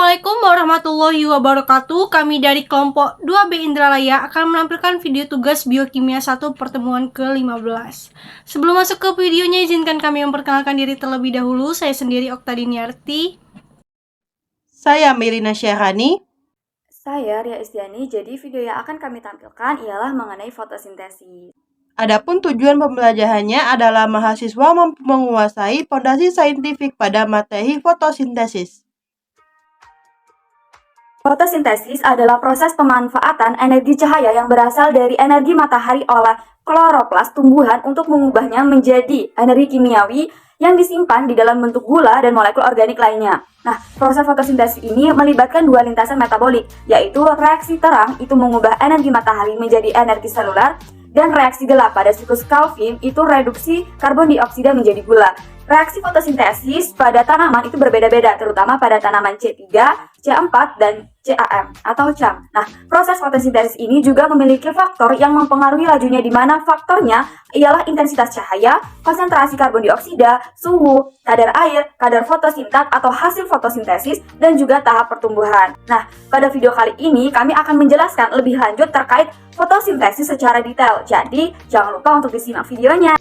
Assalamualaikum warahmatullahi wabarakatuh. Kami dari kelompok 2B Indralaya akan menampilkan video tugas Biokimia 1 pertemuan ke-15. Sebelum masuk ke videonya, izinkan kami memperkenalkan diri terlebih dahulu. Saya sendiri Oktadiniarti. Saya Mirina Syahrani. Saya Ria Isdiani. Jadi video yang akan kami tampilkan ialah mengenai fotosintesis. Adapun tujuan pembelajarannya adalah mahasiswa mampu menguasai fondasi saintifik pada materi fotosintesis. Fotosintesis adalah proses pemanfaatan energi cahaya yang berasal dari energi matahari oleh kloroplas tumbuhan untuk mengubahnya menjadi energi kimiawi yang disimpan di dalam bentuk gula dan molekul organik lainnya. Nah, proses fotosintesis ini melibatkan dua lintasan metabolik, yaitu reaksi terang itu mengubah energi matahari menjadi energi seluler, dan reaksi gelap pada siklus Calvin itu reduksi karbon dioksida menjadi gula. Reaksi fotosintesis pada tanaman itu berbeda-beda, terutama pada tanaman C3, C4, dan CAM atau CAM. Nah, proses fotosintesis ini juga memiliki faktor yang mempengaruhi lajunya, di mana faktornya ialah intensitas cahaya, konsentrasi karbon dioksida, suhu, kadar air, kadar fotosintat atau hasil fotosintesis, dan juga tahap pertumbuhan. Nah, pada video kali ini kami akan menjelaskan lebih lanjut terkait fotosintesis secara detail. Jadi, jangan lupa untuk disimak videonya.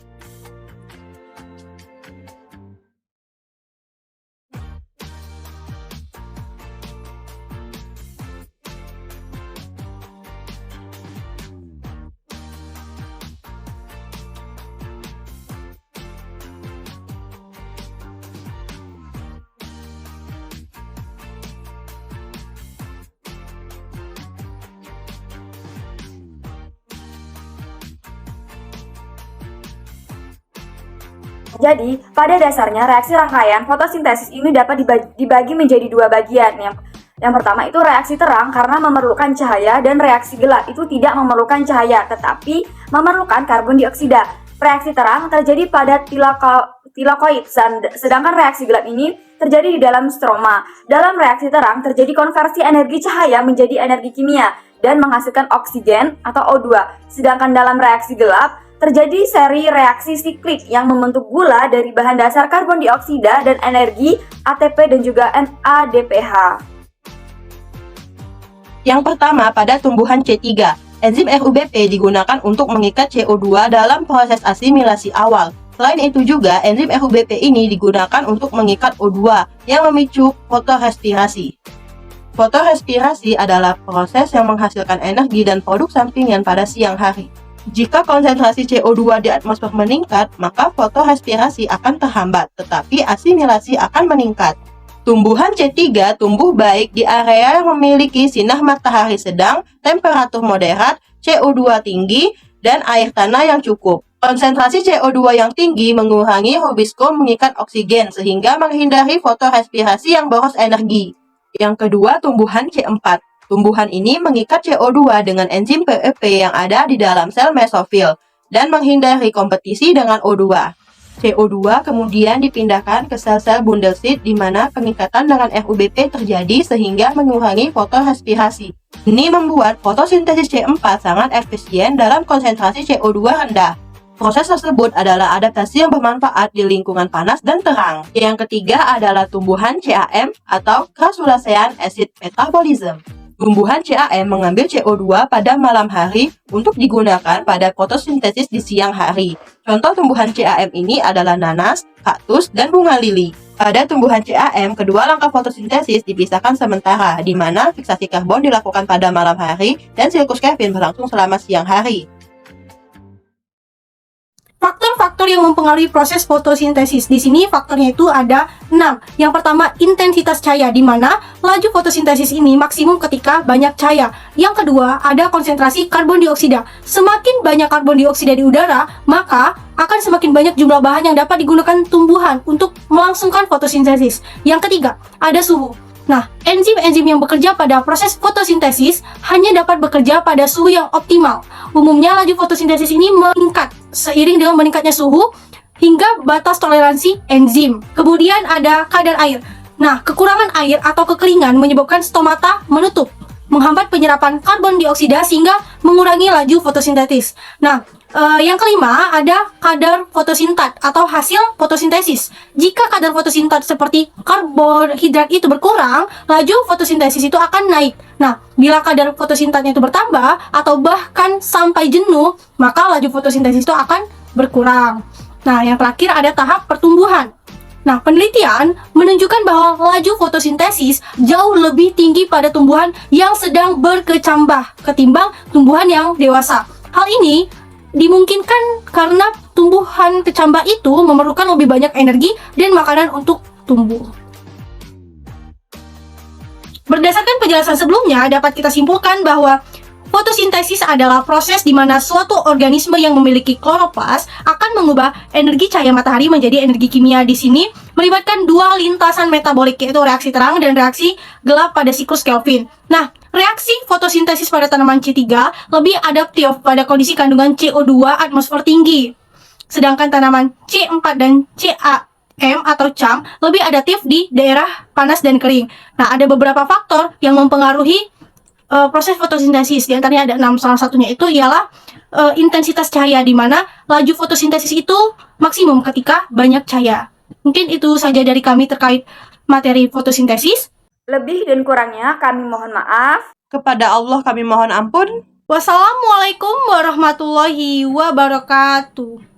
Jadi, pada dasarnya reaksi rangkaian fotosintesis ini dapat dibagi menjadi dua bagian. Yang pertama itu reaksi terang karena memerlukan cahaya, dan reaksi gelap itu tidak memerlukan cahaya tetapi memerlukan karbon dioksida. Reaksi terang terjadi pada tilakoid, sedangkan reaksi gelap ini terjadi di dalam stroma. Dalam reaksi terang terjadi konversi energi cahaya menjadi energi kimia dan menghasilkan oksigen atau O2. Sedangkan dalam reaksi gelap terjadi seri reaksi siklik yang membentuk gula dari bahan dasar karbon dioksida dan energi ATP dan juga NADPH. Yang pertama, pada tumbuhan C3, enzim RUBP digunakan untuk mengikat CO2 dalam proses asimilasi awal. Selain itu juga, enzim RUBP ini digunakan untuk mengikat O2 yang memicu fotorespirasi. Fotorespirasi adalah proses yang menghasilkan energi dan produk sampingan pada siang hari. Jika konsentrasi CO2 di atmosfer meningkat, maka fotorespirasi akan terhambat, tetapi asimilasi akan meningkat. Tumbuhan C3 tumbuh baik di area yang memiliki sinar matahari sedang, temperatur moderat, CO2 tinggi, dan air tanah yang cukup. Konsentrasi CO2 yang tinggi mengurangi Rubisco mengikat oksigen sehingga menghindari fotorespirasi yang boros energi. Yang kedua, tumbuhan C4. Tumbuhan ini mengikat CO2 dengan enzim PEP yang ada di dalam sel mesofil dan menghindari kompetisi dengan O2. CO2 kemudian dipindahkan ke sel-sel bundelsit di mana pengikatan dengan RUBP terjadi sehingga mengurangi fotorespirasi. Ini membuat fotosintesis C4 sangat efisien dalam konsentrasi CO2 rendah. Proses tersebut adalah adaptasi yang bermanfaat di lingkungan panas dan terang. Yang ketiga adalah tumbuhan CAM atau Crassulacean acid metabolism. Tumbuhan CAM mengambil CO2 pada malam hari untuk digunakan pada fotosintesis di siang hari. Contoh tumbuhan CAM ini adalah nanas, kaktus, dan bunga lili. Pada tumbuhan CAM, kedua langkah fotosintesis dipisahkan sementara, di mana fiksasi karbon dilakukan pada malam hari dan siklus Calvin berlangsung selama siang hari. Faktor-faktor yang mempengaruhi proses fotosintesis. Di sini faktornya itu ada 6. Yang pertama, intensitas cahaya, di mana laju fotosintesis ini maksimum ketika banyak cahaya. Yang kedua, ada konsentrasi karbon dioksida. Semakin banyak karbon dioksida di udara, maka akan semakin banyak jumlah bahan yang dapat digunakan tumbuhan untuk melangsungkan fotosintesis. Yang ketiga, ada suhu. Nah, enzim-enzim yang bekerja pada proses fotosintesis hanya dapat bekerja pada suhu yang optimal. Umumnya laju fotosintesis ini meningkat seiring dengan meningkatnya suhu hingga batas toleransi enzim. Kemudian ada kadar air. Nah, kekurangan air atau kekeringan menyebabkan stomata menutup, menghambat penyerapan karbon dioksida sehingga mengurangi laju fotosintesis. Nah, Yang kelima, ada kadar fotosintat atau hasil fotosintesis. Jika kadar fotosintat seperti karbohidrat itu berkurang, laju fotosintesis itu akan naik. Nah, bila kadar fotosintatnya itu bertambah atau bahkan sampai jenuh, maka laju fotosintesis itu akan berkurang. Nah, yang terakhir ada tahap pertumbuhan. Nah, penelitian menunjukkan bahwa laju fotosintesis jauh lebih tinggi pada tumbuhan yang sedang berkecambah ketimbang tumbuhan yang dewasa. Hal ini dimungkinkan karena tumbuhan kecambah itu memerlukan lebih banyak energi dan makanan untuk tumbuh. Berdasarkan penjelasan sebelumnya, dapat kita simpulkan bahwa fotosintesis adalah proses di mana suatu organisme yang memiliki kloroplas akan mengubah energi cahaya matahari menjadi energi kimia. Di sini melibatkan dua lintasan metabolik, yaitu reaksi terang dan reaksi gelap pada siklus Kelvin. Nah, reaksi fotosintesis pada tanaman C3 lebih adaptif pada kondisi kandungan CO2 atmosfer tinggi. Sedangkan tanaman C4 dan CAM atau CAM lebih adaptif di daerah panas dan kering. Nah, ada beberapa faktor yang mempengaruhi proses fotosintesis. Di antaranya ada 6. Salah satunya itu ialah intensitas cahaya, di mana laju fotosintesis itu maksimum ketika banyak cahaya. Mungkin itu saja dari kami terkait materi fotosintesis. Lebih dan kurangnya kami mohon maaf. Kepada Allah kami mohon ampun. Wassalamualaikum warahmatullahi wabarakatuh.